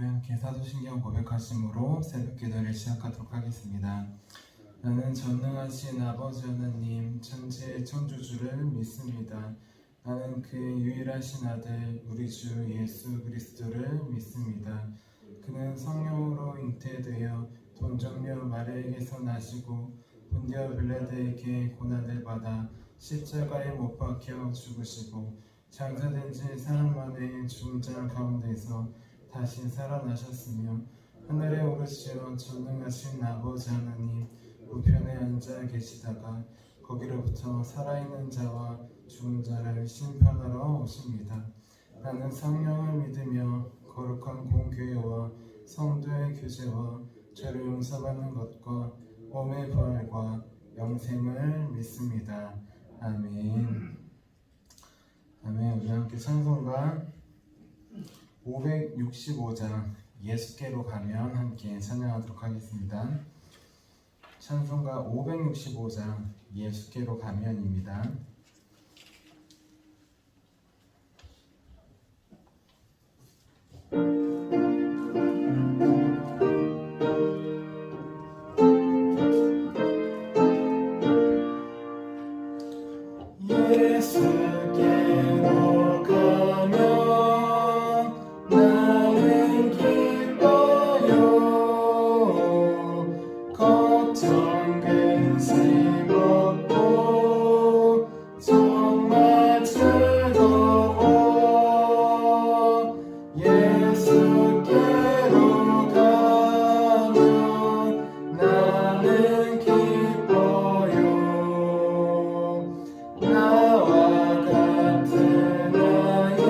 우리 함께 사도신경 고백하심으로 새벽 기도를 시작하도록 하겠습니다. 나는 전능하신 아버지 하나님 천지의 창조주를 믿습니다. 나는 그 유일하신 아들 우리 주 예수 그리스도를 믿습니다. 그는 성령으로 잉태되어 동정녀 마리아에게서 나시고 본디오 빌라도에게 고난을 받아 십자가에 못 박혀 죽으시고 장사된 지 사흘 만에 죽은 자 가운데서 다시 살아나셨으며 하늘에 오르시어 전능하신 아버지 하나님 우편에 앉아 계시다가 거기로부터 살아있는 자와 죽은 자를 심판하러 오십니다. 나는 성령을 믿으며 거룩한 공교회와 성도의 교제와 죄를 용서받는 것과 몸의 부활과 영생을 믿습니다. 아멘. 아멘. 우리 함께 찬송가 565장 예수께로 가면 함께 찬양하도록 하겠습니다. 찬송가 565장 예수께로 가면입니다. 예수께로 가면 나는 기뻐요. 걱정 근심 없고 정말 즐거워. 예수께로 가면 나는 기뻐요. 나와 같은 아이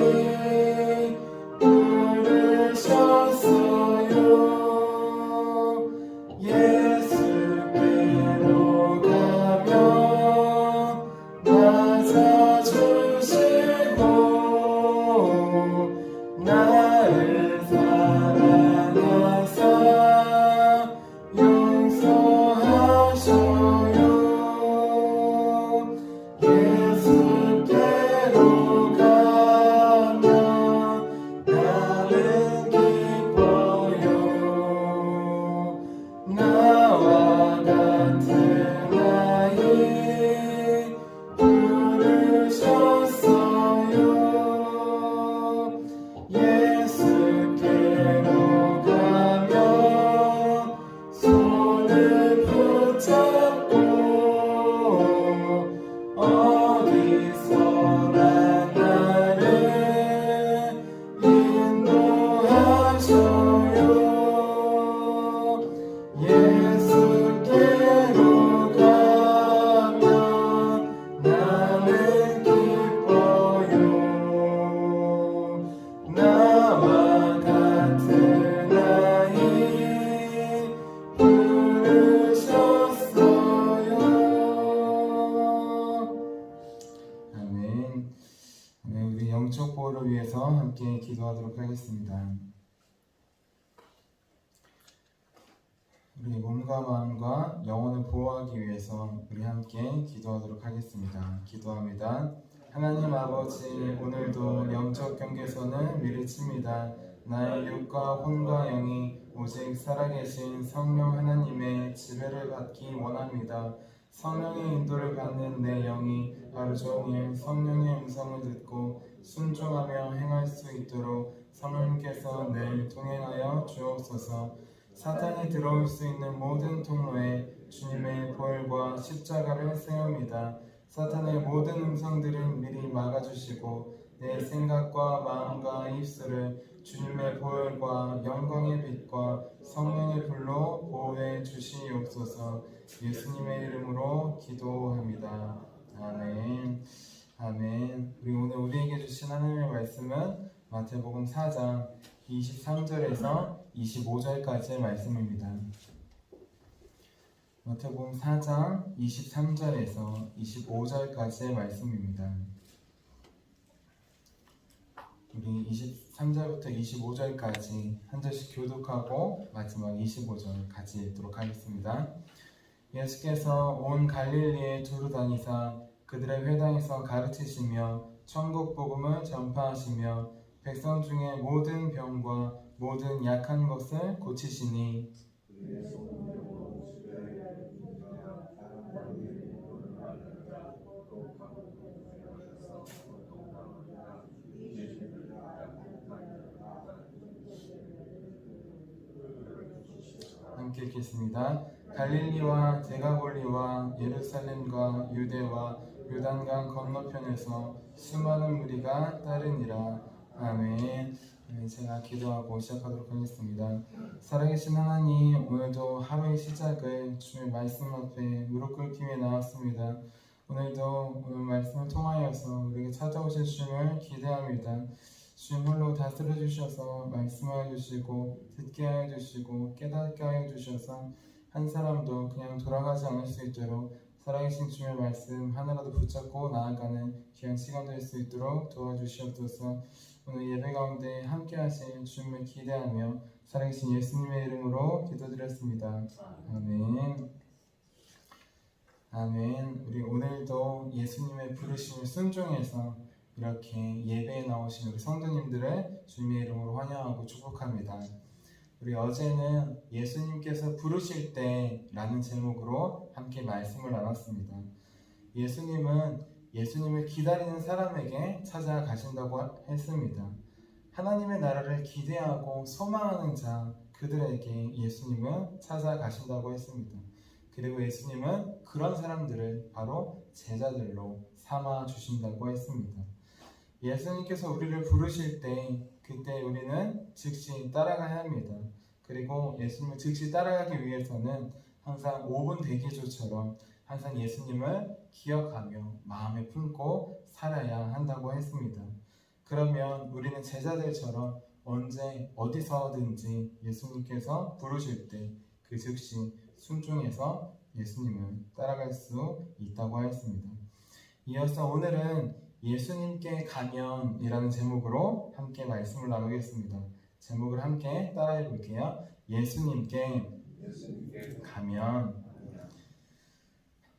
부르셨어요. 예수께로 가면 맞아주시고 나를 사랑하사 용서하셔요. 예수께로 가면 나는 기뻐요. 나와 같은 아이 부르셨어요. 예수께로 가면 손을 붙잡고 어디서나 나를 인도하셔요. 예수께로 가면 나는 기뻐요. 나와 같은 아이 부르셨어요. 아멘. 네, 우리 영적 보호를 위해서 함께 기도하도록 하겠습니다. 우리 몸과 마음과 영혼을 보호하기 위해서 우리 함께 기도하도록 하겠습니다. 기도합니다. 하나님 아버지, 오늘도 영적 경계선을 밀어칩니다. 나의 육과 혼과 영이 오직 살아계신 성령 하나님의 지배를 받기 원합니다. 성령의 인도를 받는 내 영이 하루 종일 성령의 음성을 듣고 순종하며 행할 수 있도록 성령께서 늘 동행하여 주옵소서. 사탄이 들어올 수 있는 모든 통로에 주님의 보혈과 십자가를 세웁니다. 사탄의 모든 음성들은 미리 막아주시고 내 생각과 마음과 입술을 주님의 보혈과 영광의 빛과 성령의 불로 보호해 주시옵소서. 예수님의 이름으로 기도합니다. 아멘. 아멘. 우리 오늘 우리에게 주신 하나님의 말씀은 마태복음 4장 23절에서 25절까지의 말씀입니다. 마태복음 4장 23절에서 25절까지의 말씀입니다. 우리 23절부터 25절까지 한 절씩 교독하고 마지막 25절 같이 읽도록 하겠습니다. 예수께서 온 갈릴리에 두루 다니사 그들의 회당에서 가르치시며 천국 복음을 전파하시며 백성 중에 모든 병과 모든 약한 것을 고치시니 함께 읽겠습니다. 갈릴리와 데가볼리와 예루살렘과 유대와 요단강 건너편에서 수많은 무리가 따르니라. 아멘. 제가 기도하고 시작하도록 하겠습니다. 살아계신 하나님, 오늘도 하루의 시작을 주의 말씀 앞에 무릎 꿇기 위해 나왔습니다. 오늘도 오늘 말씀을 통하여서 우리에게 찾아오신 주님을 기대합니다. 주님 홀로 다스려 주셔서 말씀하여 주시고 듣게 하여 주시고 깨닫게 하여 주셔서 한 사람도 그냥 돌아가지 않을 수 있도록 살아계신 주님의 말씀 하나라도 붙잡고 나아가는 귀한 시간 될 수 있도록 도와주시옵소서. 오늘 예배 가운데 함께 하실 주님을 기대하며 살아계신 예수님의 이름으로 기도드렸습니다. 아멘. 아멘. 우리 오늘도 예수님의 부르심을 순종해서 이렇게 예배에 나오신 우리 성도님들을 주님의 이름으로 환영하고 축복합니다. 우리 어제는 예수님께서 부르실 때 라는 제목으로 함께 말씀을 나눴습니다. 예수님을 기다리는 사람에게 찾아가신다고 했습니다. 하나님의 나라를 기대하고 소망하는 자 그들에게 예수님은 찾아가신다고 했습니다. 그리고 예수님은 그런 사람들을 바로 제자들로 삼아 주신다고 했습니다. 예수님께서 우리를 부르실 때 그때 우리는 즉시 따라가야 합니다. 그리고 예수님을 즉시 따라가기 위해서는 항상 5분 대기조처럼 항상 예수님을 기억하며 마음에 품고 살아야 한다고 했습니다. 그러면 우리는 제자들처럼 언제 어디서든지 예수님께서 부르실 때 그 즉시 순종해서 예수님을 따라갈 수 있다고 하였습니다. 이어서 오늘은 예수님께 가면이라는 제목으로 함께 말씀을 나누겠습니다. 제목을 함께 따라해 볼게요. 예수님께 가면.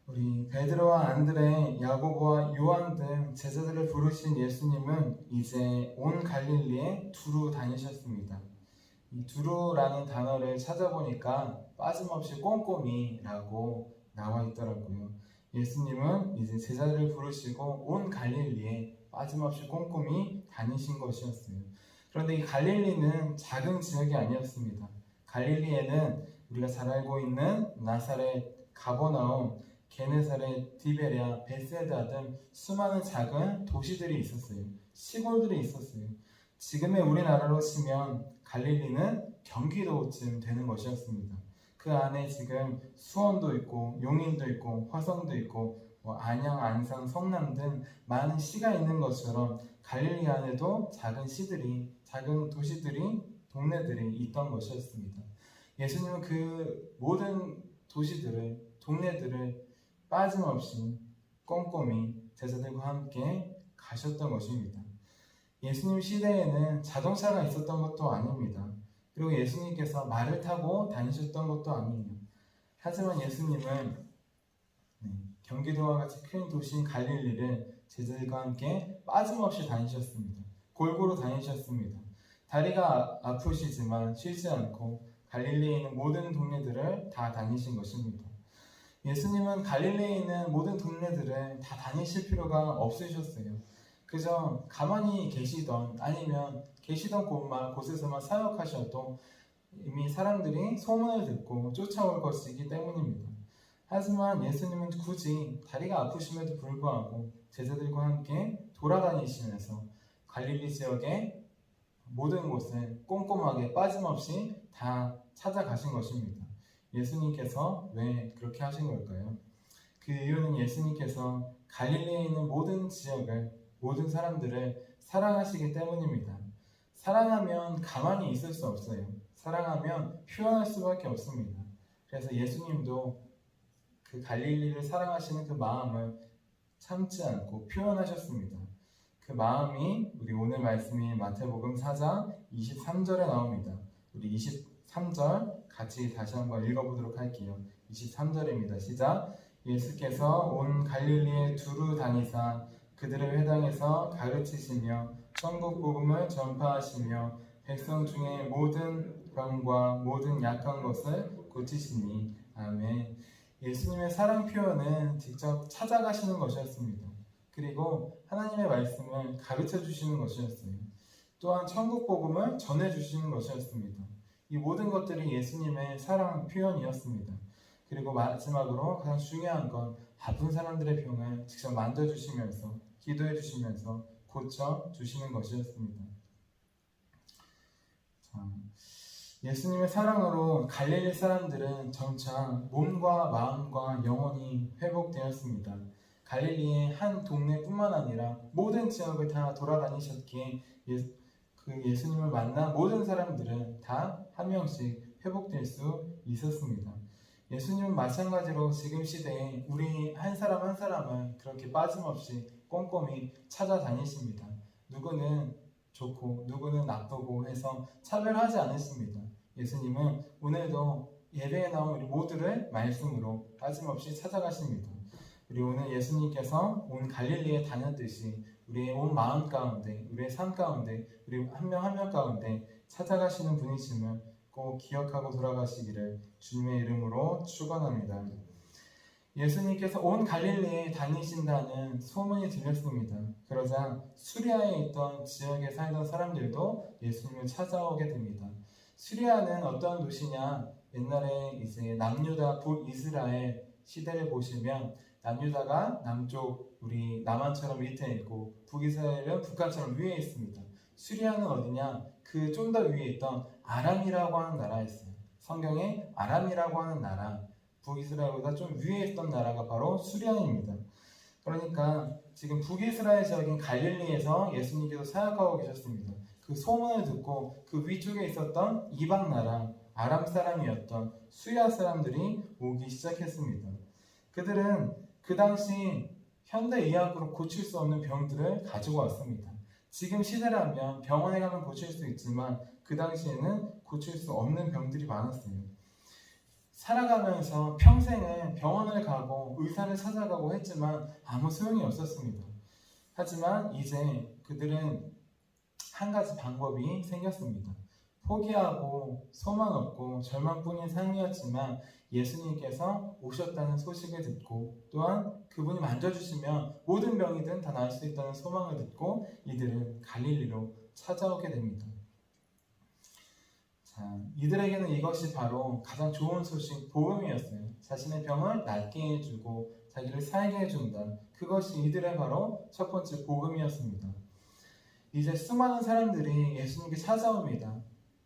우리 베드로와 안드레, 야고보와 요한 등 제자들을 부르신 예수님은 이제 온 갈릴리에 두루 다니셨습니다. 이 두루라는 단어를 찾아보니까 빠짐없이 꼼꼼히라고 나와 있더라고요. 예수님은 이제 제자들을 부르시고 온 갈릴리에 빠짐없이 꼼꼼히 다니신 것이었어요. 그런데 이 갈릴리는 작은 지역이 아니었습니다. 갈릴리에는 우리가 잘 알고 있는 나사렛, 가버나움, 게네사렛, 디베랴, 베세다 등 수많은 작은 도시들이 있었어요. 시골들이 있었어요. 지금의 우리나라로 치면 갈릴리는 경기도쯤 되는 것이었습니다. 그 안에 지금 수원도 있고 용인도 있고 화성도 있고 안양, 안산, 성남 등 많은 시가 있는 것처럼 갈릴리 안에도 작은 시들이, 작은 도시들이, 동네들이 있던 것이었습니다. 예수님은 그 모든 도시들을, 동네들을 빠짐없이 꼼꼼히 제자들과 함께 가셨던 것입니다. 예수님 시대에는 자동차가 있었던 것도 아닙니다. 그리고 예수님께서 말을 타고 다니셨던 것도 아니에요. 하지만 예수님은 경기도와 같이 큰 도시인 갈릴리를 제자들과 함께 빠짐없이 다니셨습니다. 골고루 다니셨습니다. 다리가 아프시지만 쉬지 않고 갈릴리에 있는 모든 동네들을 다 다니신 것입니다. 예수님은 갈릴리에 있는 모든 동네들을 다 다니실 필요가 없으셨어요. 그저 가만히 계시던 아니면 계시던 곳에서만 사역하셔도 이미 사람들이 소문을 듣고 쫓아올 것이기 때문입니다. 하지만 예수님은 굳이 다리가 아프심에도 불구하고 제자들과 함께 돌아다니시면서 갈릴리 지역의 모든 곳을 꼼꼼하게 빠짐없이 다 찾아가신 것입니다. 예수님께서 왜 그렇게 하신 걸까요? 그 이유는 예수님께서 갈릴리에 있는 모든 지역을, 모든 사람들을 사랑하시기 때문입니다. 사랑하면 가만히 있을 수 없어요. 사랑하면 표현할 수밖에 없습니다. 그래서 예수님도 그 갈릴리를 사랑하시는 그 마음을 참지 않고 표현하셨습니다. 그 마음이 우리 오늘 말씀인 마태복음 4장 23절에 나옵니다. 우리 23절 같이 다시 한번 읽어보도록 할게요. 23절입니다. 시작. 예수께서 온 갈릴리에 두루 다니사 그들의 회당에서 가르치시며 천국 복음을 전파하시며 백성 중에 모든 병과 모든 약한 것을 고치시니. 아멘. 예수님의 사랑 표현은 직접 찾아가시는 것이었습니다. 그리고 하나님의 말씀을 가르쳐 주시는 것이었어요. 또한 천국 복음을 전해 주시는 것이었습니다. 이 모든 것들이 예수님의 사랑 표현이었습니다. 그리고 마지막으로 가장 중요한 건 아픈 사람들의 병을 직접 만져주시면서 기도해 주시면서 고쳐 주시는 것이었습니다. 자, 예수님의 사랑으로 갈릴리 사람들은 점차 몸과 마음과 영혼이 회복되었습니다. 갈릴리의 한 동네뿐만 아니라 모든 지역을 다 돌아다니셨기에 예수님을 만난 모든 사람들은 다 한 명씩 회복될 수 있었습니다. 예수님은 마찬가지로 지금 시대에 우리 한 사람 한 사람을 그렇게 빠짐없이 꼼꼼히 찾아다니십니다. 누구는 좋고 누구는 나쁘고 해서 차별하지 않으십니다. 예수님은 오늘도 예배에 나온 우리 모두를 말씀으로 빠짐없이 찾아가십니다. 우리 오늘 예수님께서 온 갈릴리에 다녔듯이 우리의 온 마음 가운데, 우리의 삶 가운데, 우리 한 명 한 명 가운데 찾아가시는 분이심을 꼭 기억하고 돌아가시기를 주님의 이름으로 축원합니다. 예수님께서 온 갈릴리에 다니신다는 소문이 들렸습니다. 그러자 수리아에 있던 지역에 살던 사람들도 예수님을 찾아오게 됩니다. 수리아는 어떤 도시냐? 옛날에 이제 남유다 북이스라엘 시대를 보시면 남유다가 남쪽 우리 남한처럼 밑에 있고 북이스라엘은 북한처럼 위에 있습니다. 수리아는 어디냐? 그 좀 더 위에 있던 아람이라고 하는 나라였어요. 성경에 아람이라고 하는 나라, 북이스라엘보다 좀 위에 있던 나라가 바로 수리아입니다. 그러니까 지금 북이스라엘 지역인 갈릴리에서 예수님께서 사역하고 계셨습니다. 그 소문을 듣고 그 위쪽에 있었던 이방 나라 아람 사람이었던 수리아 사람들이 오기 시작했습니다. 그들은 그 당시 현대의학으로 고칠 수 없는 병들을 가지고 왔습니다. 지금 시대라면 병원에 가면 고칠 수 있지만 그 당시에는 고칠 수 없는 병들이 많았어요. 살아가면서 평생을 병원을 가고 의사를 찾아가고 했지만 아무 소용이 없었습니다. 하지만 이제 그들은 한 가지 방법이 생겼습니다. 포기하고 소망 없고 절망뿐인 삶이었지만 예수님께서 오셨다는 소식을 듣고 또한 그분이 만져주시면 모든 병이든 다 나을 수 있다는 소망을 듣고 이들은 갈릴리로 찾아오게 됩니다. 자, 이들에게는 이것이 바로 가장 좋은 소식, 복음이었어요. 자신의 병을 낫게 해주고 자기를 살게 해준다. 그것이 이들의 바로 첫 번째 복음이었습니다. 이제 수많은 사람들이 예수님께 찾아옵니다.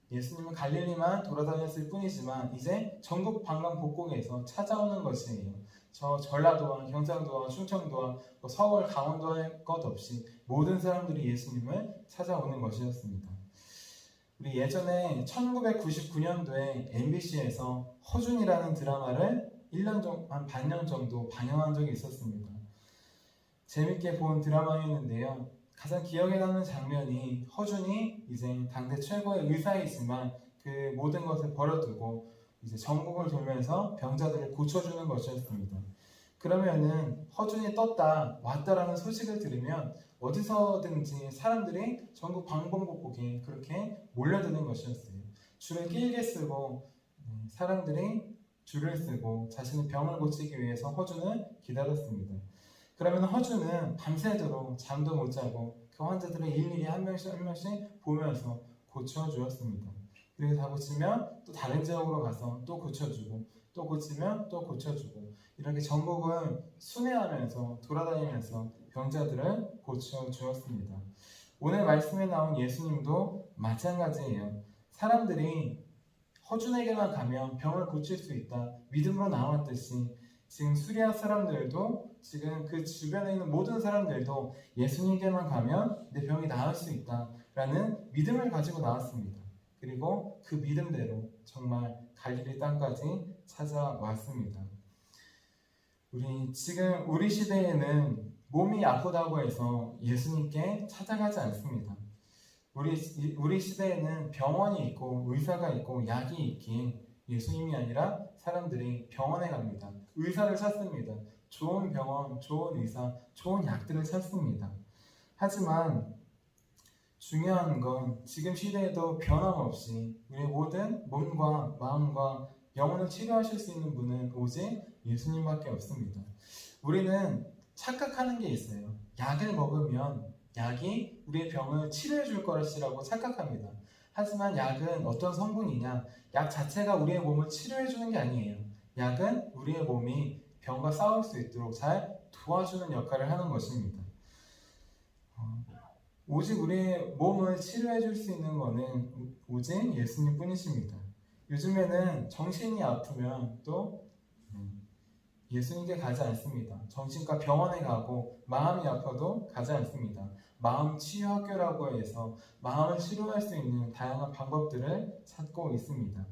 예수님은 갈릴리만 돌아다녔을 뿐이지만 이제 전국 방방곡곡에서 찾아오는 것이에요. 저 전라도와 경상도와 충청도와 서울, 강원도 할 것 없이 모든 사람들이 예수님을 찾아오는 것이었습니다. 우리 예전에 1999년도에 MBC에서 허준이라는 드라마를 1년 정도, 한 반년 정도 방영한 적이 있었습니다. 재밌게 본 드라마였는데요. 가장 기억에 남는 장면이 허준이 이제 당대 최고의 의사이지만 그 모든 것을 버려두고 이제 전국을 돌면서 병자들을 고쳐주는 것이었습니다. 그러면은 허준이 떴다 왔다라는 소식을 들으면 어디서든지 사람들이 전국 방방곡곡에 그렇게 몰려드는 것이었어요. 줄을 길게 쓰고 사람들이 줄을 쓰고 자신의 병을 고치기 위해서 허준을 기다렸습니다. 그러면 허준은 밤새도록 잠도 못 자고 그 환자들을 일일이 한 명씩 한 명씩 보면서 고쳐주었습니다. 그리고 다 고치면 또 다른 지역으로 가서 또 고쳐주고 또 고치면 또 고쳐주고 이렇게 전국을 순회하면서 돌아다니면서 병자들을 고쳐주었습니다. 오늘 말씀에 나온 예수님도 마찬가지예요. 사람들이 허준에게만 가면 병을 고칠 수 있다 믿음으로 나왔듯이 지금 수리아 사람들도 지금 그 주변에 있는 모든 사람들도 예수님께만 가면 내 병이 나을 수 있다라는 믿음을 가지고 나왔습니다. 그리고 그 믿음대로 정말 갈릴리 땅까지 찾아왔습니다. 지금 우리 시대에는 몸이 아프다고 해서 예수님께 찾아가지 않습니다. 우리 시대에는 병원이 있고 의사가 있고 약이 있기에 예수님이 아니라 사람들이 병원에 갑니다. 의사를 찾습니다. 좋은 병원, 좋은 의사, 좋은 약들을 찾습니다. 하지만 중요한 건 지금 시대에도 변함없이 우리의 모든 몸과 마음과 영혼을 치료하실 수 있는 분은 오직 예수님밖에 없습니다. 우리는 착각하는 게 있어요. 약을 먹으면 약이 우리의 병을 치료해 줄 것이라고 착각합니다. 하지만 약은 어떤 성분이냐? 약 자체가 우리의 몸을 치료해 주는 게 아니에요. 약은 우리의 몸이 병과 싸울 수 있도록 잘 도와주는 역할을 하는 것입니다. 오직 우리의 몸을 치료해 줄 수 있는 것은 오직 예수님 뿐이십니다. 요즘에는 정신이 아프면 또 예수님께 가지 않습니다. 정신과 병원에 가고 마음이 아파도 가지 않습니다. 마음 치유 학교라고 해서 마음을 치료할 수 있는 다양한 방법들을 찾고 있습니다.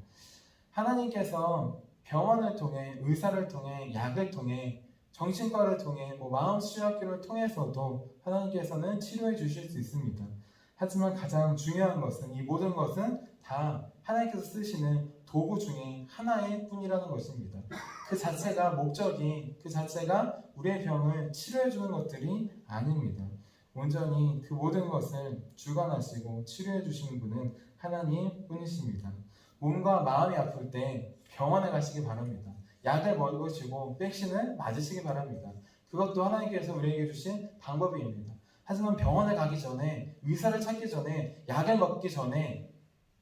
하나님께서 병원을 통해, 의사를 통해, 약을 통해, 정신과를 통해, 마음 치유 학교를 통해서도 하나님께서는 치료해 주실 수 있습니다. 하지만 가장 중요한 것은 이 모든 것은 다 하나님께서 쓰시는 도구 중에 하나일 뿐이라는 것입니다. 그 자체가 목적이, 그 자체가 우리의 병을 치료해 주는 것들이 아닙니다. 온전히 그 모든 것을 주관하시고 치료해 주시는 분은 하나님 뿐이십니다. 몸과 마음이 아플 때 병원에 가시기 바랍니다. 약을 먹으시고 백신을 맞으시기 바랍니다. 그것도 하나님께서 우리에게 주신 방법입니다. 하지만 병원에 가기 전에, 의사를 찾기 전에, 약을 먹기 전에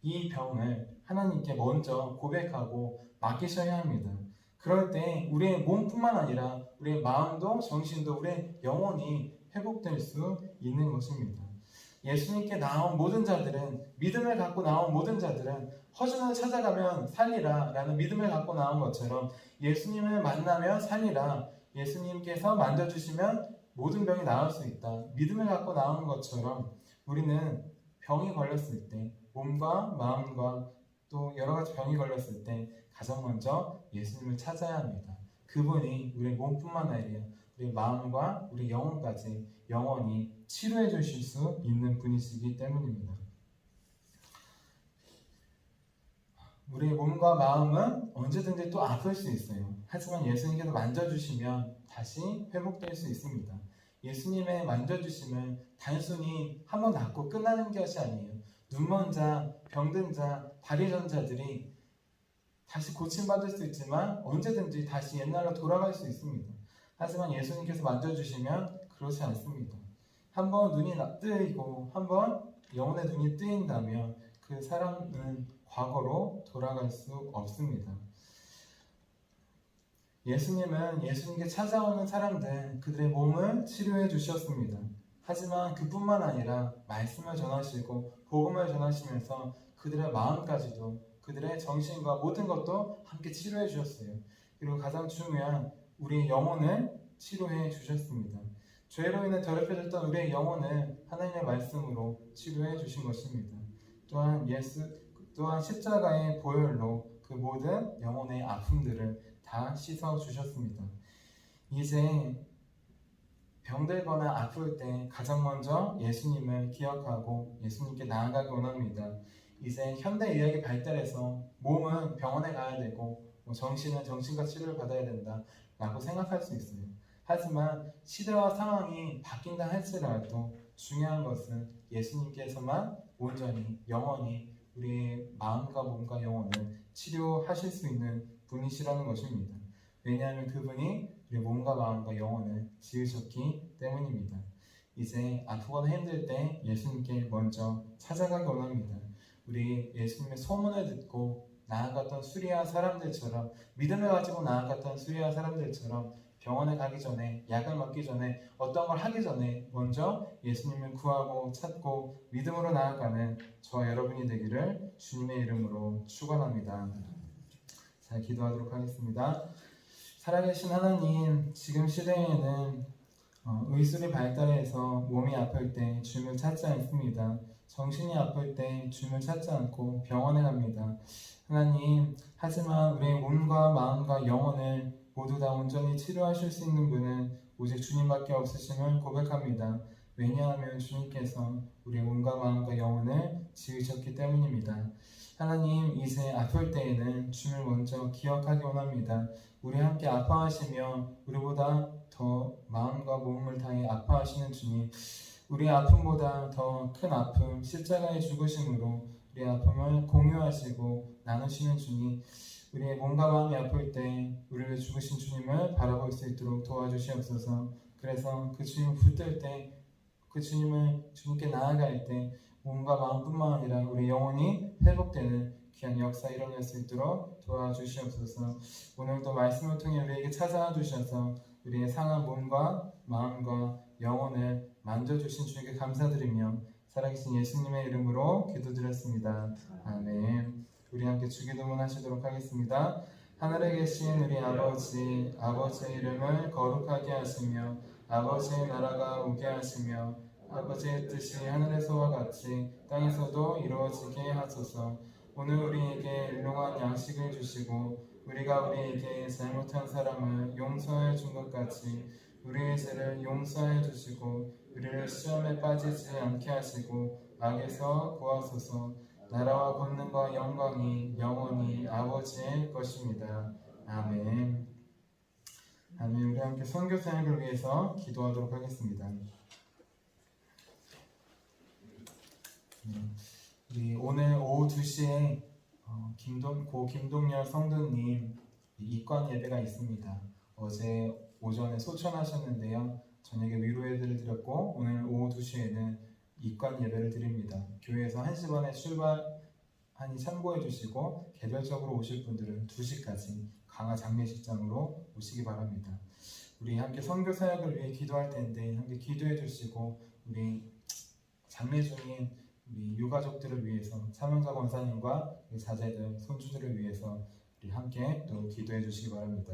이 병을 하나님께 먼저 고백하고 맡기셔야 합니다. 그럴 때 우리의 몸뿐만 아니라 우리의 마음도 정신도 우리의 영혼이 회복될 수 있는 것입니다. 예수님께 나온 모든 자들은, 믿음을 갖고 나온 모든 자들은 허준을 찾아가면 살리라 라는 믿음을 갖고 나온 것처럼 예수님을 만나면 살리라, 예수님께서 만져주시면 모든 병이 나을 수 있다, 믿음을 갖고 나온 것처럼 우리는 병이 걸렸을 때, 몸과 마음과 또 여러 가지 병이 걸렸을 때 가장 먼저 예수님을 찾아야 합니다. 그분이 우리 몸뿐만 아니라 우리 마음과 우리 영혼까지 영원히 치료해 주실 수 있는 분이시기 때문입니다. 우리의 몸과 마음은 언제든지 또 아플 수 있어요. 하지만 예수님께서 만져주시면 다시 회복될 수 있습니다. 예수님의 만져주심은 단순히 한번 낫고 끝나는 것이 아니에요. 눈먼 자, 병든 자, 다리 전 자들이 다시 고침받을 수 있지만 언제든지 다시 옛날로 돌아갈 수 있습니다. 하지만 예수님께서 만져주시면 그렇지 않습니다. 한번 눈이 뜨이고 한번 영혼의 눈이 뜨인다면 그 사람은 과거로 돌아갈 수 없습니다. 예수님은 예수님께 찾아오는 사람들, 그들의 몸을 치료해 주셨습니다. 하지만 그뿐만 아니라 말씀을 전하시고 복음을 전하시면서 그들의 마음까지도, 그들의 정신과 모든 것도 함께 치료해 주셨어요. 그리고 가장 중요한 우리의 영혼을 치료해 주셨습니다. 죄로 인해 더럽혀졌던 우리의 영혼을 하나님의 말씀으로 치료해 주신 것입니다. 또한 십자가의 보혈로 그 모든 영혼의 아픔들을 다 씻어 주셨습니다. 이제 병들거나 아플 때 가장 먼저 예수님을 기억하고 예수님께 나아가기 원합니다. 이제 현대의학이 발달해서 몸은 병원에 가야 되고 정신은 정신과 치료를 받아야 된다 라고 생각할 수 있어요. 하지만 시대와 상황이 바뀐다 할지라도 중요한 것은 예수님께서만 온전히 영원히 우리의 마음과 몸과 영혼을 치료하실 수 있는 분이시라는 것입니다. 왜냐하면 그분이 우리 몸과 마음과 영혼을 지으셨기 때문입니다. 이제 아프거나 힘들 때 예수님께 먼저 찾아가기 원합니다. 우리 예수님의 소문을 듣고 나아갔던 수리아 사람들처럼, 믿음을 가지고 나아갔던 수리아 사람들처럼 병원에 가기 전에, 약을 먹기 전에, 어떤 걸 하기 전에 먼저 예수님을 구하고 찾고 믿음으로 나아가는 저와 여러분이 되기를 주님의 이름으로 축원합니다. 자, 기도하도록 하겠습니다. 살아계신 하나님, 지금 시대에는 의술이 발달해서 몸이 아플 때 주님을 찾지 않습니다. 정신이 아플 때 주님을 찾지 않고 병원에 갑니다. 하나님, 하지만 우리의 몸과 마음과 영혼을 모두 다 온전히 치료하실 수 있는 분은 오직 주님밖에 없으심을 고백합니다. 왜냐하면 주님께서 우리의 몸과 마음과 영혼을 지으셨기 때문입니다. 하나님, 이제 아플 때에는 주님을 먼저 기억하기 원합니다. 우리 함께 아파하시며 우리보다 더 마음과 몸을 다해 아파하시는 주님, 우리의 아픔보다 더 큰 아픔, 십자가의 죽으심으로 우리의 아픔을 공유하시고 나누시는 주님, 우리의 몸과 마음이 아플 때 우리를 죽으신 주님을 바라볼 수 있도록 도와주시옵소서. 그래서 그 주님을 붙들 때, 그 주님께 나아갈 때 몸과 마음뿐만 아니라 우리 영혼이 회복되는 귀한 역사 일어날 수 있도록 도와주시옵소서. 오늘도 말씀을 통해 우리에게 찾아와 주셔서 우리의 상한 몸과 마음과 영혼을 만져주신 주에게 감사드리며 살아계신 예수님의 이름으로 기도드렸습니다. 아멘. 우리 함께 주기도문 하시도록 하겠습니다. 하늘에 계신 우리 아버지, 아버지의 이름을 거룩하게 하시며 아버지의 나라가 오게 하시며 아버지의 뜻이 하늘에서와 같이 땅에서도 이루어지게 하소서. 오늘 우리에게 일용할 양식을 주시고 우리가 우리에게 잘못한 사람을 용서해 준 것 같이 우리의 죄를 용서해 주시고 우리를 시험에 빠지지 않게 하시고 악에서 구하소서. 나라와 권능과 영광이 영원히 아버지의 것입니다. 아멘. 아멘. 우리 함께 선교 사역을 위해서 기도하도록 하겠습니다. 우리 오늘 오후 2시에 고 김동열 성도님 입관 예배가 있습니다. 어제 오전에 소천하셨는데요. 저녁에 위로예배를 드렸고 오늘 오후 2시에는 입관 예배를 드립니다. 교회에서 1시 반에 출발하니 참고해 주시고 개별적으로 오실 분들은 2시까지 강화 장례식장으로 오시기 바랍니다. 우리 함께 선교 사역을 위해 기도할 텐데 함께 기도해 주시고 우리 장례 중인 우리 유가족들을 위해서 차명자 권사님과 자제들, 손주들을 위해서 우리 함께 또 기도해 주시기 바랍니다.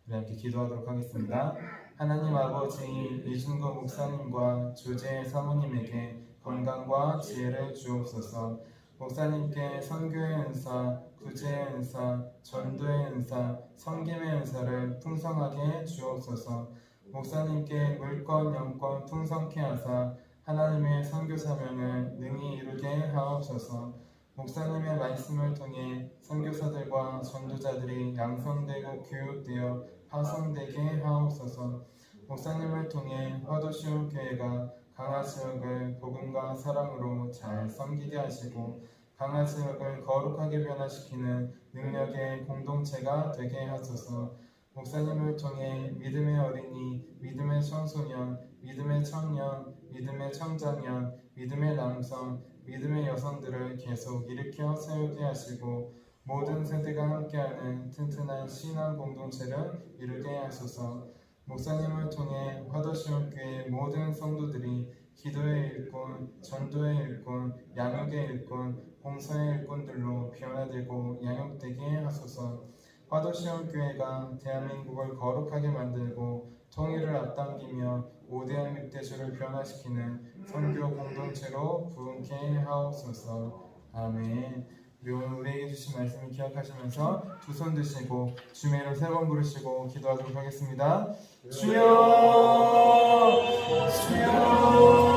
우리 함께 기도하도록 하겠습니다. 하나님 아버지, 이준거 목사님과 조재 사모님에게 건강과 지혜를 주옵소서. 목사님께 선교의 은사, 구제의 은사, 전도의 은사, 섬김의 은사를 풍성하게 주옵소서. 목사님께 물권, 영권 풍성케 하사 하나님의 선교 사명을 능히 이루게 하옵소서. 목사님의 말씀을 통해 선교사들과 전도자들이 양성되고 교육되어 파송되게 하옵소서. 목사님을 통해 화도시온 교회가 강화 지역을 복음과 사랑으로 잘 섬기게 하시고 강화 지역을 거룩하게 변화시키는 능력의 공동체가 되게 하소서. 목사님을 통해 믿음의 어린이, 믿음의 청소년, 믿음의 청년, 믿음의 청장년, 믿음의 남성, 믿음의 여성들을 계속 일으켜 세우게 하시고 모든 세대가 함께하는 튼튼한 신앙 공동체를 이루게 하소서. 목사님을 통해 화도시온 교회 모든 성도들이 기도의 일꾼, 전도의 일꾼, 양육의 일꾼, 봉사의 일꾼들로 변화되고 양육되게 하소서. 화도시온 교회가 대한민국을 거룩하게 만들고 통일을 앞당기며 5대한 육대주를 변화시키는 선교 공동체로 부흥케 하옵소서. 아멘. 우리 오늘 우리에게 주신 말씀을 기억하시면서 두 손 드시고 주의 이름 3번 부르시고 기도하도록 하겠습니다. 주여, 주여.